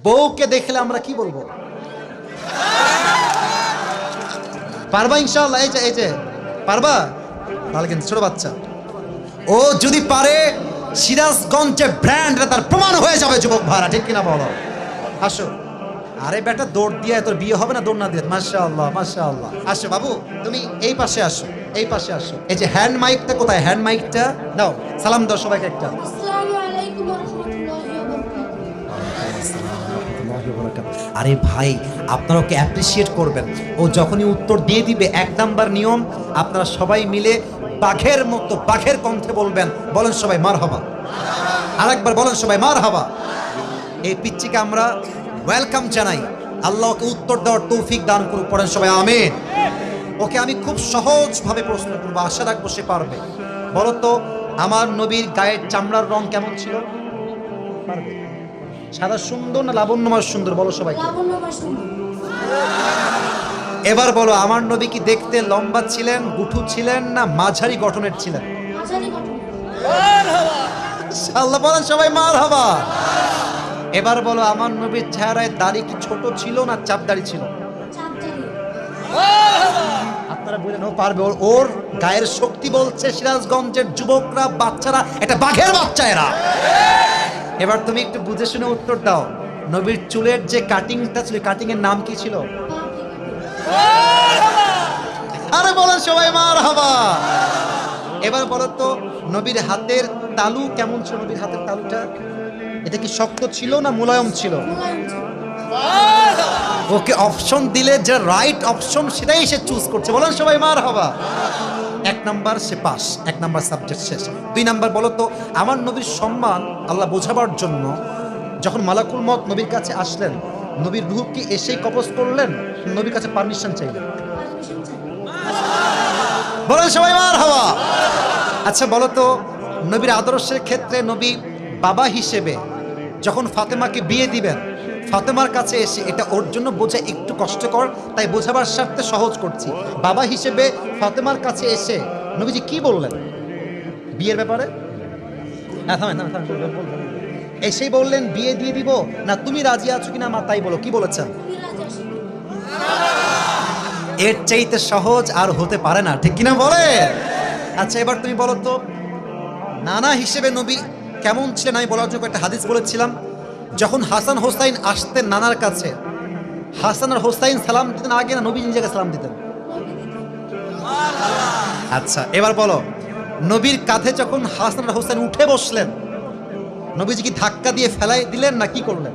বউকে দেখলে আমরা কি বলবো? পারবা ইনশাআল্লাহ? এই যে পারবা? তাহলে কিন্তু ছোট বাচ্চা ও যদি পারে সিরাজগঞ্জে ব্র্যান্ড তার প্রমাণ হয়ে যাবে যুবক ভাড়া, ঠিক কিনা বলো? আসো। আরে বেটা দৌড় দিয়ে তোর বিয়ে হবে না দৌড় না দিয়ে? মাশাআল্লাহ মাশাআল্লাহ। আসো বাবু, তুমি এই পাশে আসো, এই পাশে আসো। এই যে হ্যান্ড মাইকটা কোথায়? হ্যান্ড মাইকটা দাও, সালাম দাও সবাইকে একটা। আসসালামু আলাইকুম ওয়া রাহমাতুল্লাহি ওয়া বারাকাতুহু। আরে ভাই, আপনারা ওকে অ্যাপ্রিসিয়েট করবেন। ও যখনই উত্তর দিয়ে দিবে, 1 নাম্বার নিয়ম, আপনারা সবাই মিলে বাঘের মতো বাঘের কণ্ঠে বলবেন। বলেন সবাই মারহাবা। আরেকবার বলেন সবাই মারহাবা। এই পিচ্চিকে আমরা ওয়েলকাম জানাই। আল্লাহ ওকে উত্তর দেওয়ার তৌফিক দান করুক। পড়েন সবাই আমিন। ওকে আমি খুব সহজভাবে প্রশ্ন করবো, আশা রাখবো সে পারবে। বলো তো, আমার নবীর গায়ের চামড়ার রং কেমন ছিল? পারবে? সাদা সুন্দর না লাবণ্যময় সুন্দর? বলো সবাই। লাবণ্যময় সুন্দর। এবার বলো, আমার নবী কি দেখতে লম্বা ছিলেন, গুঠু ছিলেন, না মাঝারি গঠনের ছিলেন? মাঝারি গঠন। আল্লাহ বলেন সবাই মারহাবা। এবার বলো, আমার নবীর চেহারায় দাড়ি কি ছোট ছিল না চাপ দাড়ি ছিল? চাপদারি। আপনারা বলেন ও পারবে। ওর গায়ের শক্তি বলছে সিরাজগঞ্জের যুবকরা, বাচ্চারা একটা বাঘের বাচ্চা এরা। এবার তুমি একটু বুঝে শুনে উত্তর দাও। নবীর চুলের যে কাটিংটা ছিল, কাটিং এর নাম কি ছিল? আরে বলেন সবাই মারহাবা। এবার বলো তো, নবীর হাতের তালু কেমন ছিল? নবীর হাতের তালুটা এটা কি শক্ত ছিল না মুলায়ম ছিল? মুলায়ম ছিল। ওকে অপশন দিলে যে রাইট অপশন সেটাই সে চুজ করছে। বলেন সবাই মারহাবা। 1 নাম্বার সে পাস, 1 নাম্বার সাবজেক্ট শেষ। 2 নাম্বার বলো তো, আমার নবীর সম্মান আল্লাহ বোঝাবার জন্য যখন মালাকুল মউত নবীর কাছে আসলেন, নবীর রূহ কি এসেই কবজ করলেন, নবীর কাছে পারমিশন চাইলেন? পারমিশন চাই। বলেন সবাই মারহাবা। আচ্ছা বলো তো, নবীর আদর্শের ক্ষেত্রে নবী বাবা হিসেবে যখন ফাতেমাকে বিয়ে দিবেন, ফাতেমার কাছে এসে, এটা ওর জন্য বোঝা একটু কষ্টকর, তাই বোঝাবার স্বার্থে সহজ করছি। বাবা হিসেবে ফাতেমার কাছে এসে নবীজি কি বললেন বিয়ের ব্যাপারে? এসেই বললেন বিয়ে দিয়ে দিব, না তুমি রাজি আছো কিনা মা তাই বলো, কি বলেছেন? তুমি রাজি আছো? এর চাইতে সহজ আর হতে পারে না, ঠিক কিনা বলে? আচ্ছা এবার তুমি বলো তো, নানা হিসেবে নবী কেমন ছিলেন? আমি বলার জন্য একটা হাদিস বলেছিলাম, যখন হাসান হোসাইন আসতেন নানার কাছে, হাসান আর হোসাইন সালাম দিতেন আগে না নবী নিজেকে সালাম দিতেন? আচ্ছা এবার বলো, নবীর কাঁধে যখন হাসান আর হোসাইন উঠে বসলেন, নবীজি কি ধাক্কা দিয়ে ফেলাই দিলেন না কি করলেন?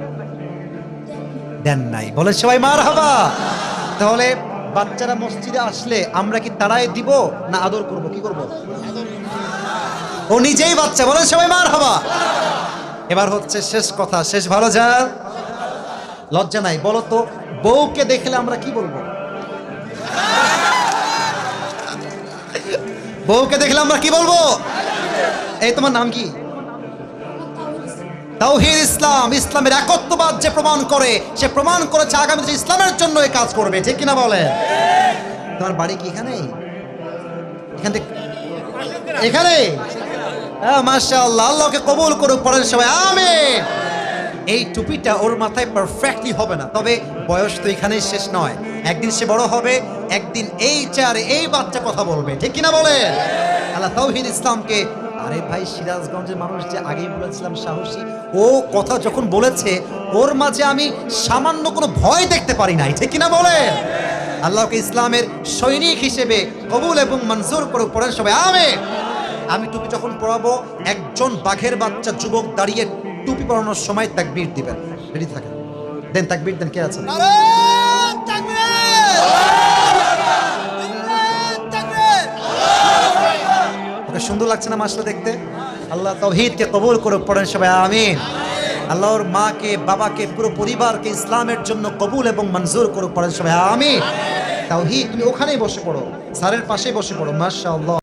দেন নাই। বলে সবাই মারহাবা। তাহলে বাচ্চারা মসজিদে আসলে আমরা কি তাড়াই দিব না আদর করব? কি করব? ও নিজেই বাচ্চা। বলে সবাই মারহাবা। এবার হচ্ছে শেষ কথা, শেষ ভালো যা, লজ্জা নাই। বলো তো, বউকে দেখলে আমরা কি বলবো? বউকে দেখলে আমরা কি বলবো? এই তোমার নাম কি? তাওহীদ ইসলাম। ইসলামের একত্ববাদ যে প্রমাণ করে, সে প্রমাণ করেছে আগামীতে ইসলামের জন্য এই কাজ করবে, ঠিক কিনা বলে? তোমার বাড়ি কি এখানে? এখান থেকে এখানে? হ্যাঁ মাশাআল্লাহ। আল্লাহকে কবুল করুক। পড়েন সবাই আমিন। এই টুপিটা ওর মাথায় পারফেক্টলি হবে না, তবে বয়স তো এখানেই শেষ নয়। একদিন সে বড় হবে, একদিন এই চেয়ারে এই বাচ্চা কথা বলবে, ঠিক কিনা বলে? আল্লাহ তাওহীদ ইসলামকে, আরে ভাই সিরাজগঞ্জের মানুষ যে আগেই বলেছিলাম সাহসী, ও কথা যখন বলেছে ওর মাঝে আমি সামান্য কোনো ভয় দেখতে পারি নাই, ঠিক কিনা বলে? আল্লাহকে ইসলামের সৈনিক হিসেবে কবুল এবং মঞ্জুর করুক। পড়েন সবাই আমিন। আমি টুপি যখন পরাবো, একজন বাঘের বাচ্চা যুবক দাঁড়িয়ে টুপি পরানোর সময় তাকবীর দিবেন। রেডি থাকেন, দেন তাকবীর দেন। কে আছেন? ওকে সুন্দর লাগছে না মাশাআল্লাহ দেখতে? আল্লাহ তাওহীদকে কবুল করুক। পড়েন সবাই আমিন। আল্লাহর মাকে, বাবাকে, পুরো পরিবারকে ইসলামের জন্য কবুল এবং মঞ্জুর করুক। পড়েন সবাই আমিন। তাওহীদ, তুমি ওখানেই বসে পড়ো, স্যারের পাশেই বসে পড়ো। মাশাআল্লাহ।